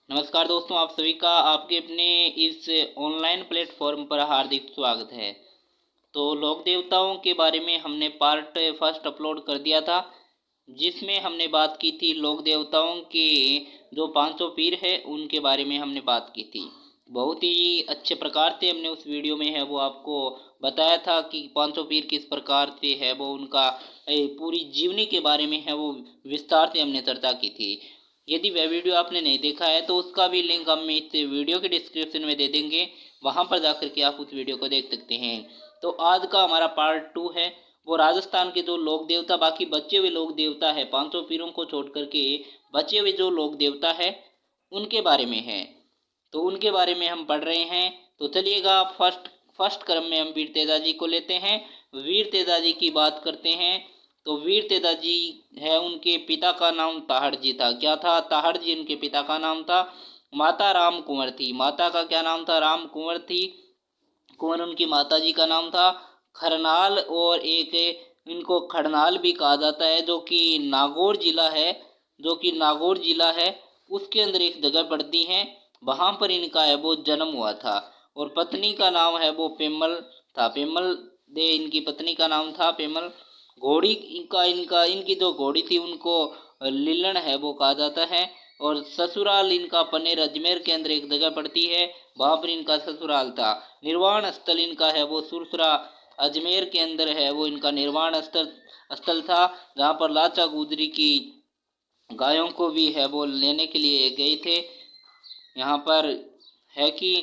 नमस्कार दोस्तों, आप सभी का आपके अपने इस ऑनलाइन प्लेटफॉर्म पर हार्दिक स्वागत है। तो लोक देवताओं के बारे में हमने पार्ट फर्स्ट अपलोड कर दिया था, जिसमें हमने बात की थी लोक देवताओं के जो 500 पीर है उनके बारे में हमने बात की थी। बहुत ही अच्छे प्रकार से हमने उस वीडियो में है वो आपको बताया था कि 500 पीर किस प्रकार से है वो उनका पूरी जीवनी के बारे में है वो विस्तार से हमने चर्चा की थी। यदि वह वीडियो आपने नहीं देखा है तो उसका भी लिंक हम इस वीडियो के डिस्क्रिप्शन में दे देंगे, वहां पर जाकर के आप उस वीडियो को देख सकते हैं। तो आज का हमारा पार्ट 2 है वो राजस्थान के जो लोक देवता, बाकी बचे हुए लोक देवता है 500 पीरों को छोड़ करके बचे हुए जो लोक देवता है उनके बारे में है। तो उनके बारे में हम पढ़ रहे हैं। तो चलिएगा फर्स्ट फर्स्ट क्रम में हम वीर तेजाजी को लेते हैं। वीर तेजाजी की बात करते हैं। तो वीर तेजाजी है, उनके पिता का नाम ताहड़ जी था। क्या था? ताहड़ जी उनके पिता का नाम था। माता राम कुंवर थी। माता का क्या नाम था? राम कुंवर थी। कुंवर उनकी माता जी का नाम था। खरनाल और एक इनको खड़नाल भी कहा जाता है, जो कि नागौर जिला है, जो कि नागौर जिला है उसके अंदर एक जगह पड़ती है, वहां पर इनका है वो जन्म हुआ था। और पत्नी का नाम है वो पेमल था। पेमल दे इनकी पत्नी का नाम था पेमल। घोड़ी इनका इनका इनकी जो घोड़ी थी उनको लीलन है वो कहा जाता है। और ससुराल इनका पनेर अजमेर के अंदर एक जगह पड़ती है, वहां पर इनका ससुराल था। निर्वाण स्थल इनका है वो सुरसरा अजमेर के अंदर है वो इनका निर्वाण स्थल स्थल था, जहाँ पर लाचा गुजरी की गायों को भी है वो लेने के लिए गए थे। यहाँ पर है कि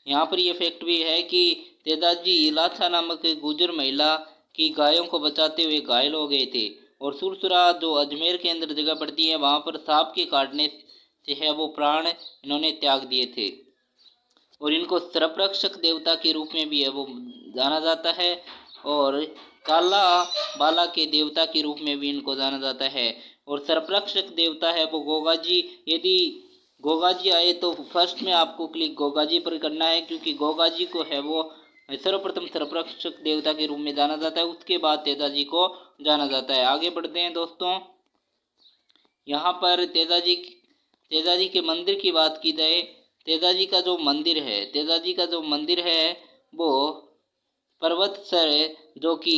यहाँ पर ये फैक्ट भी है कि तेजाजी इलाछा नामक गुजर महिला की गायों को बचाते हुए घायल हो गए थे। और सुरसुरा जो अजमेर के अंदर जगह पड़ती है, वहाँ पर सांप के काटने से है वो प्राण इन्होंने त्याग दिए थे। और इनको सर्परक्षक देवता के रूप में भी है वो जाना जाता है, और काला बाला के देवता के रूप में भी इनको जाना जाता है। और सर्परक्षक देवता है वो गोगा जी। यदि गोगा जी आए तो फर्स्ट में आपको क्लिक गोगा जी पर करना है, क्योंकि गोगा जी को है वो सर्वप्रथम सर्परक्षक देवता के रूप में जाना जाता है, उसके बाद तेजा जी को जाना जाता है। आगे बढ़ते हैं दोस्तों। यहाँ पर तेजाजी के मंदिर की बात की जाए। तेजाजी का जो मंदिर है, तेजाजी का जो मंदिर है वो पर्वत सर जो कि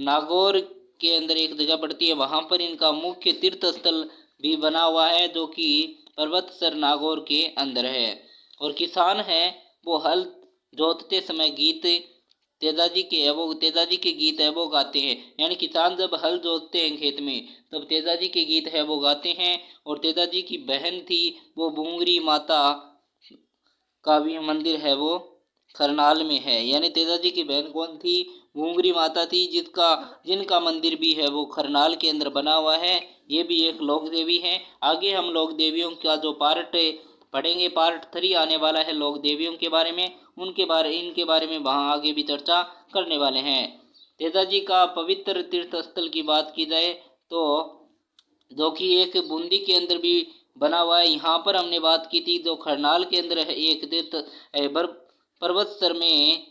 नागौर के अंदर एक जगह पड़ती है, वहाँ पर इनका मुख्य तीर्थ स्थल भी बना हुआ है, जो कि पर्वत सर नागौर के अंदर है। और किसान है वो हल जोतते समय गीत तेजाजी के गीत है वो गाते हैं। यानी किसान जब हल जोतते हैं खेत में, तब तेजाजी के गीत है वो गाते हैं। और तेजाजी की बहन थी वो बुंगरी माता का भी मंदिर है वो खरनाल में है। यानी तेजाजी की बहन कौन थी? बुंगरी माता थी, जिनका मंदिर भी है वो खरनाल के अंदर बना हुआ है। ये भी एक लोक देवी है। आगे हम लोक देवियों का जो पार्ट पढ़ेंगे, पार्ट 3 आने वाला है लोक देवियों के बारे में, इनके बारे में वहाँ आगे भी चर्चा करने वाले हैं। तेजाजी का पवित्र तीर्थ स्थल की बात की जाए तो जो कि एक बूंदी के अंदर भी बना हुआ है, यहाँ पर हमने बात की थी। जो खरनाल के अंदर है एक तीर्थ पर्वतसर में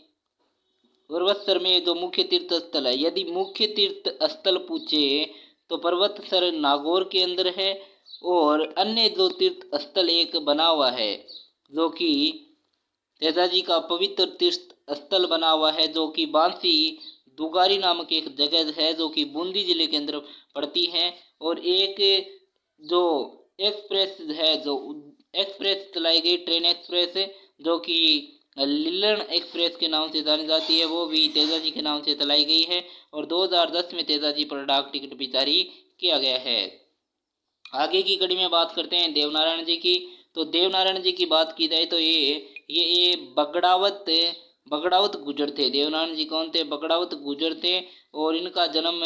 पर्वतसर में जो मुख्य तीर्थ स्थल है, यदि मुख्य तीर्थ स्थल पूछे तो पर्वतसर नागौर के अंदर है। और अन्य जो तीर्थ स्थल एक बना हुआ है जो कि तेजाजी का पवित्र तीर्थ स्थल बना हुआ है, जो कि बांसी दुगारी नामक एक जगह है जो कि बूंदी जिले के अंदर पड़ती है। और एक जो एक्सप्रेस है, जो एक्सप्रेस चलाई गई ट्रेन एक्सप्रेस है, जो कि लीलन एक्सप्रेस के नाम से जानी जाती है, वो भी तेजाजी के नाम से चलाई गई है। और 2010 में तेजाजी पर डाक टिकट भी जारी किया गया है। आगे की कड़ी में बात करते हैं देवनारायण जी की। तो देवनारायण जी की बात की जाए तो ये बगड़ावत गुजर थे। देवनारायण जी कौन थे? बगड़ावत गुजर थे। और इनका जन्म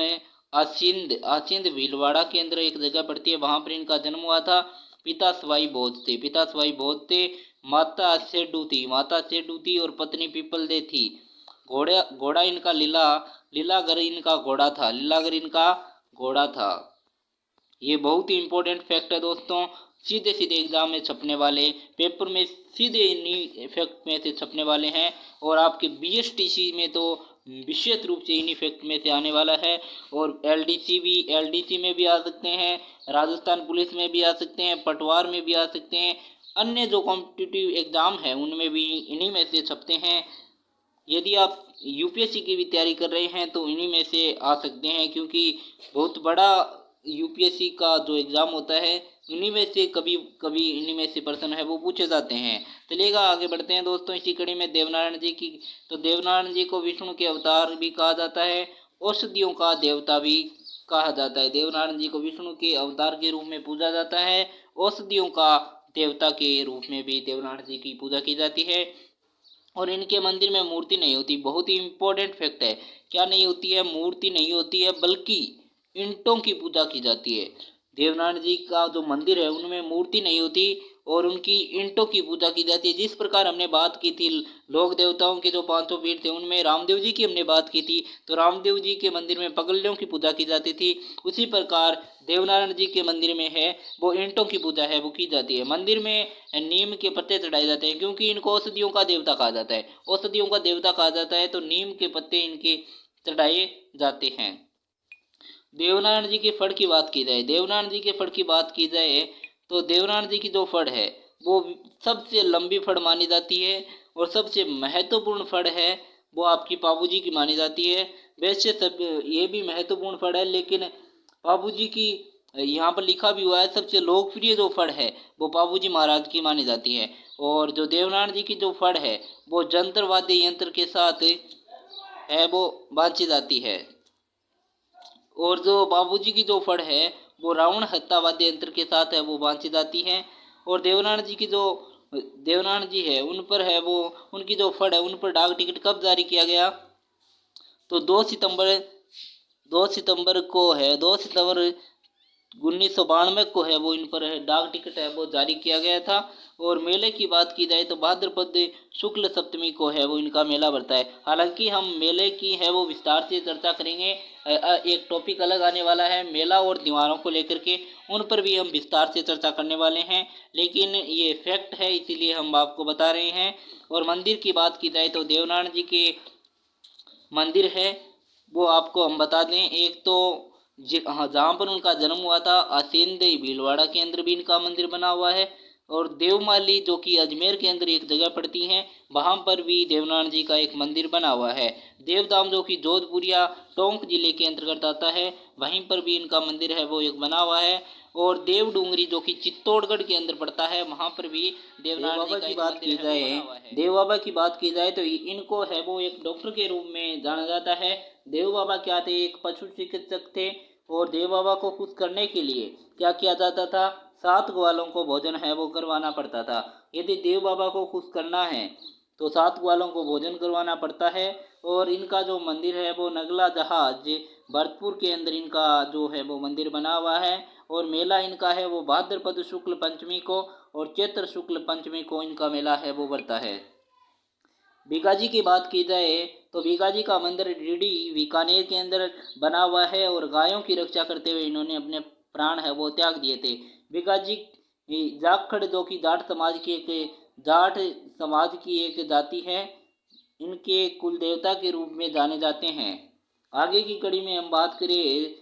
आसिंद भीलवाड़ा के अंदर एक जगह पड़ती है, वहां पर इनका जन्म हुआ था। पिता सवाई बोध थे। माता सेडू थी और पत्नी पीपल दे थी। घोड़ा इनका लीलागर इनका घोड़ा था। ये बहुत ही इंपॉर्टेंट फैक्ट है दोस्तों, सीधे सीधे एग्जाम में छपने वाले, पेपर में सीधे इन्हीं फैक्ट में से छपने वाले हैं। और आपके बीएसटीसी में तो विशेष रूप से इन्हीं फैक्ट में से आने वाला है। और एलडीसी में भी आ सकते हैं, राजस्थान पुलिस में भी आ सकते हैं, पटवार में भी आ सकते हैं, अन्य जो कॉम्पिटिटिव एग्ज़ाम है उनमें भी इन्हीं में से छपते हैं। यदि आप यूपीएससी की भी तैयारी कर रहे हैं तो इन्हीं में से आ सकते हैं, क्योंकि बहुत बड़ा यूपीएससी का जो एग्ज़ाम होता है इन्हीं में से कभी कभी इन्हीं में से प्रश्न है वो पूछे जाते हैं। चलिएगा आगे बढ़ते हैं दोस्तों। इसी कड़ी में देवनारायण जी की, तो देवनारायण जी को विष्णु के अवतार भी कहा जाता है, औषधियों का देवता भी कहा जाता है। देवनारायण जी को विष्णु के अवतार के रूप में पूजा जाता है, औषधियों का देवता के रूप में भी देवनारायण जी की पूजा की जाती है। और इनके मंदिर में मूर्ति नहीं होती। बहुत ही इम्पोर्टेंट फैक्ट है, क्या नहीं होती है? मूर्ति नहीं होती है, बल्कि ईंटों की पूजा की जाती है। देवनारायण जी का जो मंदिर है उनमें मूर्ति नहीं होती और उनकी ईंटों की पूजा की जाती है। जिस प्रकार हमने बात की थी लोक देवताओं के जो 500 पीठ थे उनमें रामदेव जी की हमने बात की थी, तो रामदेव जी के मंदिर में पगलियों की पूजा की जाती थी। उसी प्रकार देवनारायण जी के मंदिर में है वो ईंटों की पूजा है वो की जाती है। मंदिर में नीम के पत्ते चढ़ाए जाते हैं, क्योंकि इनको औषधियों का देवता कहा जाता है। औषधियों का देवता कहा जाता है तो नीम के पत्ते इनके चढ़ाए जाते हैं। देवनारायण जी के फड़ की बात की जाए, देवनारायण जी के फड़ की बात की जाए तो देवनारायण जी की जो फड़ है वो सबसे लंबी फड़ मानी जाती है और सबसे महत्वपूर्ण फड़ है वो आपकी पाबू जी की मानी जाती है। वैसे सब ये भी महत्वपूर्ण फड़ है, लेकिन पाबू जी की यहाँ पर लिखा भी हुआ है सबसे लोकप्रिय जो फड़ है वो पाबू जी महाराज की मानी जाती है। और जो देवनारायण जी की जो फड़ है वो जंतर वाद्य यंत्र के साथ है वो बांधी जाती है। और जो बाबूजी की जो फड़ है वो रावण हत्या वाद्य यंत्र के साथ है वो बांधी जाती है। और देवनारायण जी की जो देवनारायण जी है उन पर है वो उनकी जो फड़ है उन पर डाक टिकट कब जारी किया गया? तो 2 सितंबर को है, 2 सितंबर 1992 को है वो इन पर है डाक टिकट है वो जारी किया गया था। और मेले की बात की जाए तो भाद्रपद शुक्ल सप्तमी को है वो इनका मेला बढ़ता है। हालांकि हम मेले की है वो विस्तार से चर्चा करेंगे, एक टॉपिक अलग आने वाला है मेला और त्योहारों को लेकर के, उन पर भी हम विस्तार से चर्चा करने वाले हैं, लेकिन ये फैक्ट है इसीलिए हम आपको बता रहे हैं। और मंदिर की बात की जाए तो देवनारायण जी के मंदिर है वो आपको हम बता दें। एक तो हाँ, जहाँ पर उनका जन्म हुआ था आसेंद भीलवाड़ा के अंदर भी इनका मंदिर बना हुआ है। और देवमाली जो कि अजमेर के अंदर एक जगह पड़ती है वहाँ पर भी देवनारायण जी का एक मंदिर बना हुआ है। देवधाम जो कि जोधपुरिया टोंक जिले के अंतर्गत आता है वहीं पर भी इनका मंदिर है वो एक बना हुआ है। और देव डूंगरी जो कि चित्तौड़गढ़ के अंदर पड़ता है वहाँ पर भी देवनारायण जी का एक मंदिर है। देव बाबा की बात की जाए तो इनको है वो एक डॉक्टर के रूप में जाना जाता है। देव बाबा क्या थे? एक पशु चिकित्सक थे। और देव बाबा को खुश करने के लिए क्या किया जाता था? 7 ग्वालों को भोजन है वो करवाना पड़ता था। यदि देव बाबा को खुश करना है तो 7 ग्वालों को भोजन करवाना पड़ता है। और इनका जो मंदिर है वो नगला जहाज भरतपुर के अंदर इनका जो है वो मंदिर बना हुआ है। और मेला इनका है वो भाद्रपद शुक्ल पंचमी को और चैत्र शुक्ल पंचमी को इनका मेला है वो बढ़ता है। बीकाजी की बात की जाए तो बीकाजी का मंदिर डीडी बीकानेर के अंदर बना हुआ है और गायों की रक्षा करते हुए इन्होंने अपने प्राण है वो त्याग दिए थे। बीकाजी जाखड़ जो कि जाट समाज की एक जाति है, इनके कुल देवता के रूप में जाने जाते हैं। आगे की कड़ी में हम बात करें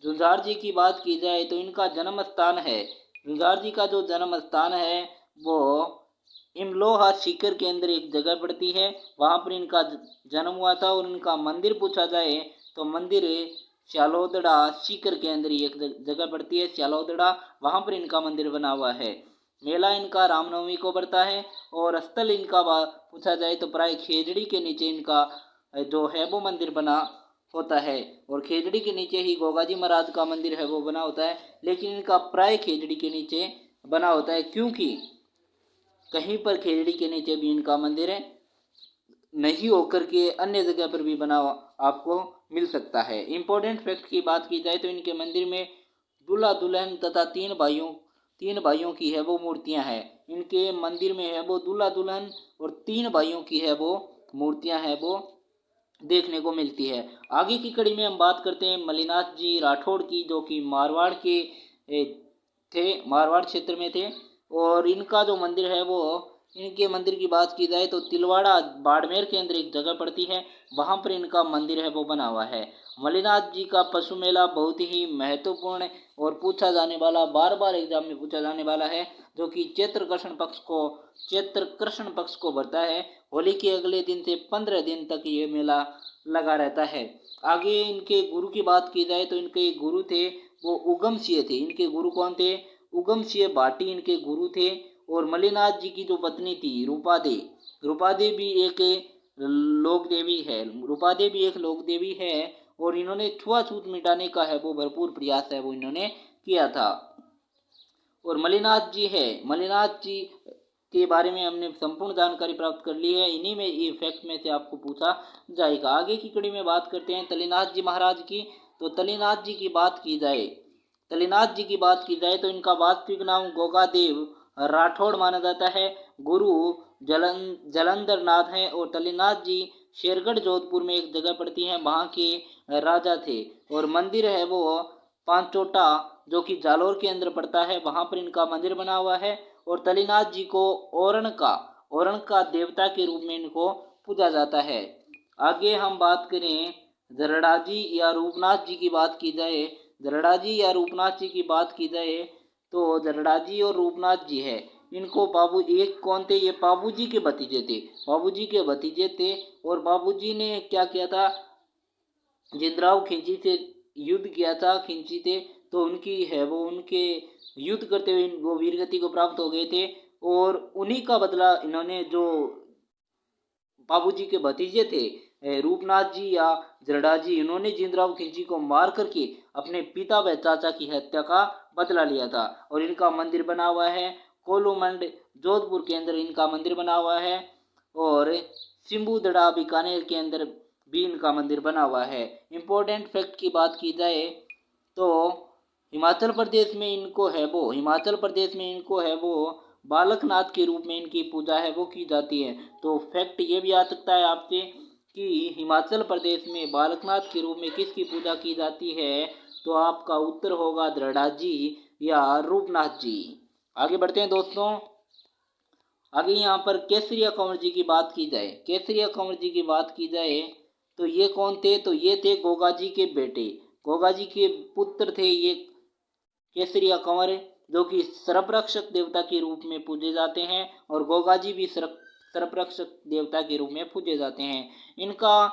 झुंझार जी की बात की जाए तो इनका जन्म स्थान है, झुंझार जी का जो जन्म स्थान है वो इमलोहा सीकर के अंदर एक जगह पड़ती है, वहाँ पर इनका जन्म हुआ था। और इनका मंदिर पूछा जाए तो मंदिर श्यालोदड़ा सीकर के अंदर ही एक जगह पड़ती है श्यालोदड़ा, वहाँ पर इनका मंदिर बना हुआ है। मेला इनका रामनवमी को बढ़ता है। और स्थल इनका पूछा जाए तो प्राय खेजड़ी के नीचे इनका जो है वो मंदिर बना होता है। और खेजड़ी के नीचे ही गोगाजी महाराज का मंदिर है वो बना होता है, लेकिन इनका प्राय खेजड़ी के नीचे बना होता है, क्योंकि कहीं पर खेजड़ी के नीचे भी इनका मंदिर है नहीं होकर के अन्य जगह पर भी बना आपको मिल सकता है। इम्पोर्टेंट फैक्ट की बात की जाए तो इनके मंदिर में दूल्हा दुल्हन तथा तीन भाइयों की है वो मूर्तियां हैं। इनके मंदिर में है वो दूल्हा दुल्हन और 3 भाइयों की है वो मूर्तियां हैं वो देखने को मिलती है। आगे की कड़ी में हम बात करते हैं मलिनाथ जी राठौड़ की, जो कि मारवाड़ के मारवाड़ क्षेत्र में थे। और इनका जो मंदिर है वो इनके मंदिर की बात की जाए तो तिलवाड़ा बाड़मेर के अंदर एक जगह पड़ती है, वहाँ पर इनका मंदिर है वो बना हुआ है। मलिनाथ जी का पशु मेला बहुत ही महत्वपूर्ण और पूछा जाने वाला, बार बार एग्जाम में पूछा जाने वाला है। जो कि चैत्र कृष्ण पक्ष को बढ़ता है। होली के अगले दिन से 15 दिन तक ये मेला लगा रहता है। आगे इनके गुरु की बात की जाए तो इनके गुरु थे वो उगम सिंह थे। इनके गुरु कौन थे? उगम सिंह भाटी इनके गुरु थे। और मल्लिनाथ जी की जो पत्नी थी रूपा दे भी एक लोक देवी है। रूपा दे भी एक लोक देवी है और इन्होंने छुआछूत मिटाने का है वो भरपूर प्रयास है वो इन्होंने किया था। और मल्लिनाथ जी के बारे में हमने संपूर्ण जानकारी प्राप्त कर ली है। इन्हीं में ये फैक्ट में से आपको पूछा जाएगा। आगे की कड़ी में बात करते हैं तलीनाथ जी महाराज की। तो तलीनाथ जी की बात की जाए तो इनका वास्तविक नाम गोगादेव राठौड़ माना जाता है। गुरु जलंधर नाथ है और तलीनाथ जी शेरगढ़ जोधपुर में एक जगह पड़ती है, वहाँ के राजा थे। और मंदिर है वो पांचोटा जो कि जालोर के अंदर पड़ता है, वहाँ पर इनका मंदिर बना हुआ है। और तलीनाथ जी को ओरण का देवता के रूप में इनको पूजा जाता है। आगे हम बात करें जरड़ा जी या रूपनाथ जी की बात की जाए। जरड़ा जी या रूपनाथ जी की बात की जाए तो जरड़ा जी और रूपनाथ जी है इनको एक कौन थे? ये बाबूजी के भतीजे थे। और बाबूजी ने क्या किया था? जिंदराव खिंची से युद्ध किया था। खिंची थे तो उनके युद्ध करते हुए वो वीरगति को प्राप्त हो गए थे। और उन्हीं का बदला इन्होंने जो बाबूजी के भतीजे थे रूपनाथ जी या जरड़ा जी, इन्होंने जिंदराव खिंची को मार करके अपने पिता व चाचा की हत्या का बदला लिया था। और इनका मंदिर बना हुआ है कोलूमंड जोधपुर के अंदर इनका मंदिर बना हुआ है। और सिम्बूदड़ा बीकानेर के अंदर भी इनका मंदिर बना हुआ है। इम्पोर्टेंट फैक्ट की बात की जाए तो हिमाचल प्रदेश में इनको है वो बालकनाथ के रूप में इनकी पूजा है वो की जाती है। तो फैक्ट ये भी आ सकता है आपसे कि हिमाचल प्रदेश में बालकनाथ के रूप में किसकी पूजा की जाती है? तो आपका उत्तर होगा दृढ़ा जी या रूपनाथ जी। आगे बढ़ते हैं दोस्तों। आगे यहाँ पर केसरिया कंवर जी की बात की जाए तो ये कौन थे? तो ये थे गोगा जी के बेटे, गोगा जी के पुत्र थे ये केसरिया कंवर, जो कि सर्परक्षक देवता के रूप में पूजे जाते हैं। और गोगा जी भी सर्परक्षक देवता के रूप में पूजे जाते हैं। इनका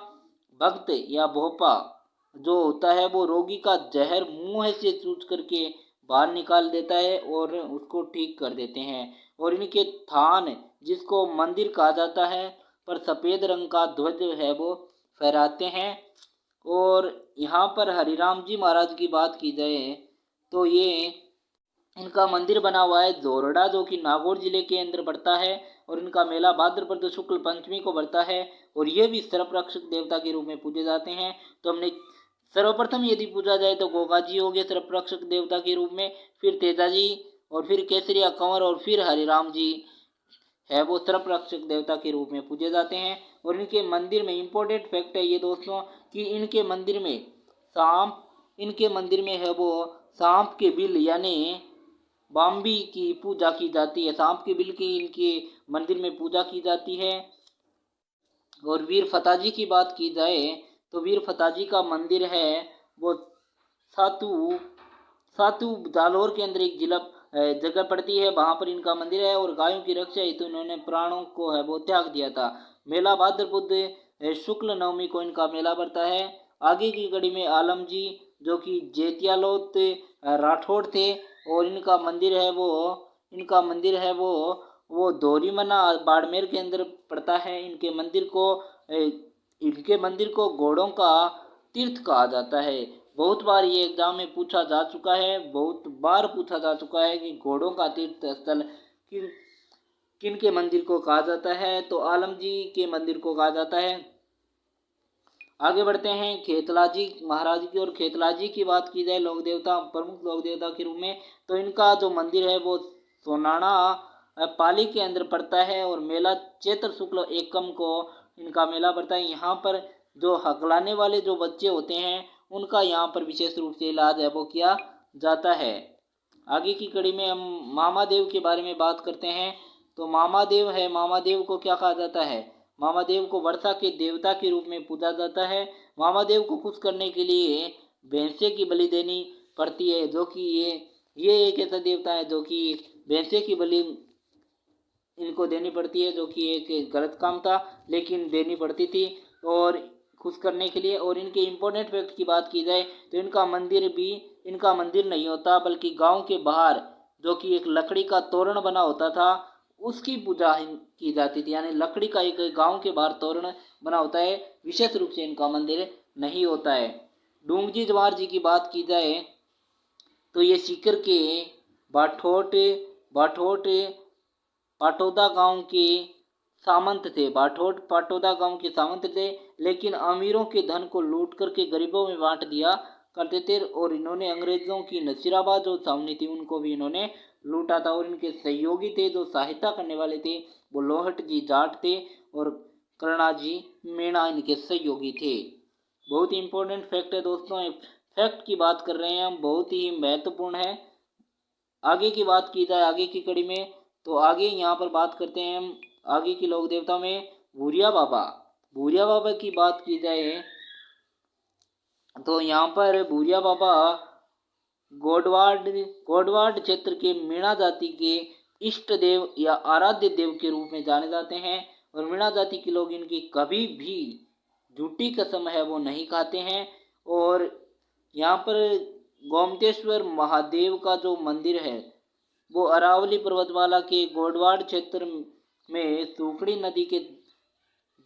भक्त या भोपा जो होता है वो रोगी का जहर मुंह से चूस करके बाहर निकाल देता है और उसको ठीक कर देते हैं। और इनके थान जिसको मंदिर कहा जाता है पर सफ़ेद रंग का ध्वज है वो फहराते हैं। और यहाँ पर हरिराम जी महाराज की बात की जाए तो ये इनका मंदिर बना हुआ है जोरडा जो कि नागौर जिले के अंदर पड़ता है। और इनका मेला भाद्रपद शुक्ल पंचमी को बढ़ता है। और ये भी सर्परक्षक देवता के रूप में पूजे जाते हैं। तो हमने सर्वप्रथम यदि पूजा जाए तो गोगा जी हो गए सर्परक्षक देवता के रूप में, फिर तेजा जी और फिर केसरिया कंवर और फिर हरिराम जी है वो सर्परक्षक देवता के रूप में पूजे जाते हैं। और इनके मंदिर में इम्पोर्टेंट फैक्ट है ये दोस्तों कि इनके मंदिर में है वो सांप के बिल यानी बाम्बी की पूजा की जाती है। सांप के बिल की इनके मंदिर में पूजा की जाती है। और वीर फताजी की बात की जाए तो वीर फताजी का मंदिर है वो सातू जालोर के अंदर एक जगह पड़ती है, वहाँ पर इनका मंदिर है। और गायों की रक्षा हेतु इन्होंने प्राणों को है वो त्याग दिया था। मेला भाद्रपद शुक्ल नवमी को इनका मेला बढ़ता है। आगे की कड़ी में आलम जी जो कि जेतियालोत राठौड़ थे और इनका मंदिर है वो दोरीमना बाड़मेर के अंदर पड़ता है। इनके मंदिर को घोड़ों का तीर्थ कहा जाता है। बहुत बार ये एग्जाम में पूछा जा चुका है कि घोड़ों का तीर्थ स्थल किन के मंदिर को कहा जाता है? तो आलम जी के मंदिर को कहा जाता है। आगे बढ़ते हैं खेतला जी महाराज की। और खेतला जी की बात की जाए प्रमुख लोक देवता के रूप में तो इनका जो मंदिर है वो सोनाना पाली के अंदर पड़ता है। और मेला चैत्र शुक्ल एकम को इनका मेला पड़ता है। यहाँ पर जो हकलाने वाले जो बच्चे होते हैं उनका यहाँ पर विशेष रूप से इलाज है वो किया जाता है। आगे की कड़ी में हम मामादेव के बारे में बात करते हैं। तो मामादेव को क्या कहा जाता है? मामादेव को वर्षा के देवता के रूप में पूजा जाता है। मामादेव को खुश करने के लिए भैंसे की बलि देनी पड़ती है, जो कि ये ये एक ऐसा देवता है जो कि भैंसे की बलि इनको देनी पड़ती है, जो कि एक गलत काम था लेकिन देनी पड़ती थी और खुश करने के लिए। और इनके इम्पोर्टेंट फैक्ट की बात की जाए तो इनका मंदिर नहीं होता, बल्कि गांव के बाहर जो कि एक लकड़ी का तोरण बना होता था उसकी पूजा की जाती थी। यानी लकड़ी का एक गांव के बाहर तोरण बना होता है, विशेष रूप से इनका मंदिर नहीं होता है। डूंगजी जवाहर जी की बात की जाए तो ये सीकर के बाठोट बाठोट पाटौदा गांव के सामंत थे। बाठोट पाटौदा गांव के सामंत थे, लेकिन अमीरों के धन को लूट करके गरीबों में बांट दिया करते थे। और इन्होंने अंग्रेजों की नसीराबाद जो छावनी थी उनको भी इन्होंने लूटा था। और इनके सहयोगी थे जो सहायता करने वाले थे वो लोहट जी जाट थे और करुणा जी मीणा इनके सहयोगी थे। बहुत ही इंपॉर्टेंट फैक्ट है दोस्तों, फैक्ट की बात कर रहे हैं हम, बहुत ही महत्वपूर्ण है। आगे की बात की जाए आगे की कड़ी में तो आगे यहाँ पर बात करते हैं हम आगे की लोक देवता में भूरिया बाबा। भूरिया बाबा की बात की जाए तो यहाँ पर भूरिया बाबा गोडवाड क्षेत्र के मीणा जाति के इष्ट देव या आराध्य देव के रूप में जाने जाते हैं। और मीणा जाति के लोग इनकी कभी भी झूठी कसम है वो नहीं खाते हैं। और यहाँ पर गोमतेश्वर महादेव का जो मंदिर है वो अरावली पर्वतमाला के गोडवाड क्षेत्र में सूखड़ी नदी के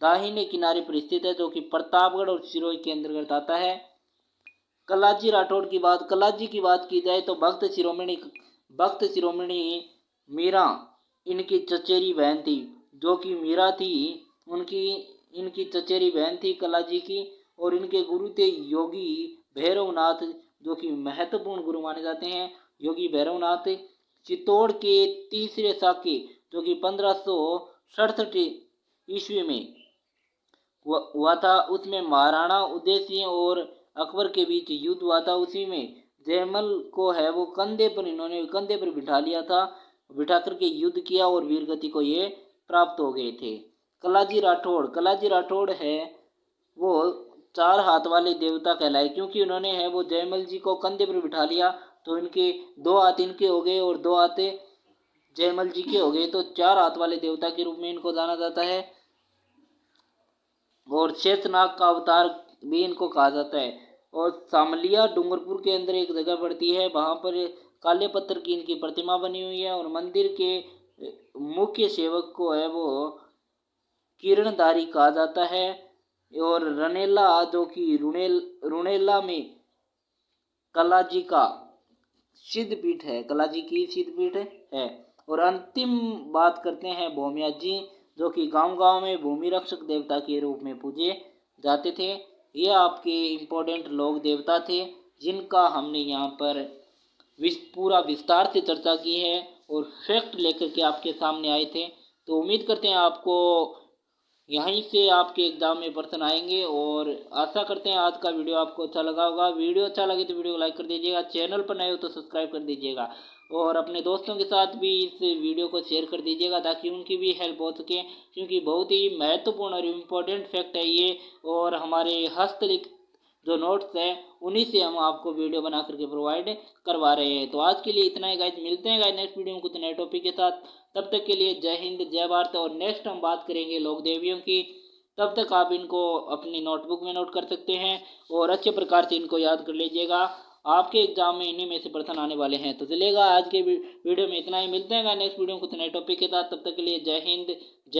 दाहिने किनारे पर स्थित है, जो कि प्रतापगढ़ और सिरोही के अंतर्गत आता है। कलाजी की बात की जाए तो भक्त शिरोमणि मीरा इनकी चचेरी बहन थी। जो कि मीरा थी उनकी इनकी चचेरी बहन थी कलाजी की। और इनके गुरु थे योगी भैरवनाथ, जो कि महत्वपूर्ण गुरु माने जाते हैं। योगी भैरवनाथ चित्तौड़ के तीसरे शाके जो कि 1567 ईस्वी में हुआ था, उसमें महाराणा उदय सिंह और अकबर के बीच युद्ध हुआ था। उसी में जयमल को है वो इन्होंने कंधे पर बिठा लिया था, बिठा करके युद्ध किया और वीरगति को ये प्राप्त हो गए थे। कलाजी राठौड़ है वो 4 हाथ वाले देवता कहलाए, क्योंकि उन्होंने है वो जयमल जी को कंधे पर बिठा लिया तो इनके 2 हाथ इनके हो गए और 2 हाथ जयमल जी के हो गए, तो 4 हाथ वाले देवता के रूप में इनको जाना जाता है। और शेषनाग का अवतार भी इनको कहा जाता है। और सामलिया डूंगरपुर के अंदर एक जगह पड़ती है, वहाँ पर काले पत्थर की इनकी प्रतिमा बनी हुई है। और मंदिर के मुख्य सेवक को है वो किरणधारी कहा जाता है। और रनेला जो कि रुणेला में कलाजी का सिद्धपीठ है, कलाजी की सिद्धपीठ है। और अंतिम बात करते हैं भौमिया जी, जो कि गांव-गांव में भूमि रक्षक देवता के रूप में पूजे जाते थे। ये आपके इम्पोर्टेंट लोक देवता थे जिनका हमने यहाँ पर पूरा विस्तार से चर्चा की है और फैक्ट लेकर के आपके सामने आए थे। तो उम्मीद करते हैं आपको यहीं से आपके एग्जाम में प्रश्न आएंगे। और आशा करते हैं आज का वीडियो आपको अच्छा लगा होगा। वीडियो अच्छा लगे तो वीडियो को लाइक कर दीजिएगा, चैनल पर नए हो तो सब्सक्राइब कर दीजिएगा और अपने दोस्तों के साथ भी इस वीडियो को शेयर कर दीजिएगा ताकि उनकी भी हेल्प हो सके, क्योंकि बहुत ही महत्वपूर्ण और इम्पोर्टेंट फैक्ट है ये। और हमारे हस्तलिखित जो नोट्स हैं उन्हीं से हम आपको वीडियो बना करके प्रोवाइड करवा रहे हैं। तो आज के लिए इतना ही गाइस, मिलते हैं गाइस नेक्स्ट वीडियो में कुछ नए टॉपिक के साथ। तब तक के लिए जय हिंद जय भारत। और नेक्स्ट हम बात करेंगे लोक देवियों की, तब तक आप इनको अपनी नोटबुक में नोट कर सकते हैं और अच्छे प्रकार से इनको याद कर लीजिएगा। आपके एग्जाम में इन्हीं में से प्रश्न आने वाले हैं। तो चलेगा आज के वीडियो में इतना ही, मिलते हैं नेक्स्ट वीडियो में कुछ नए टॉपिक के साथ। तब तक के लिए जय हिंद जय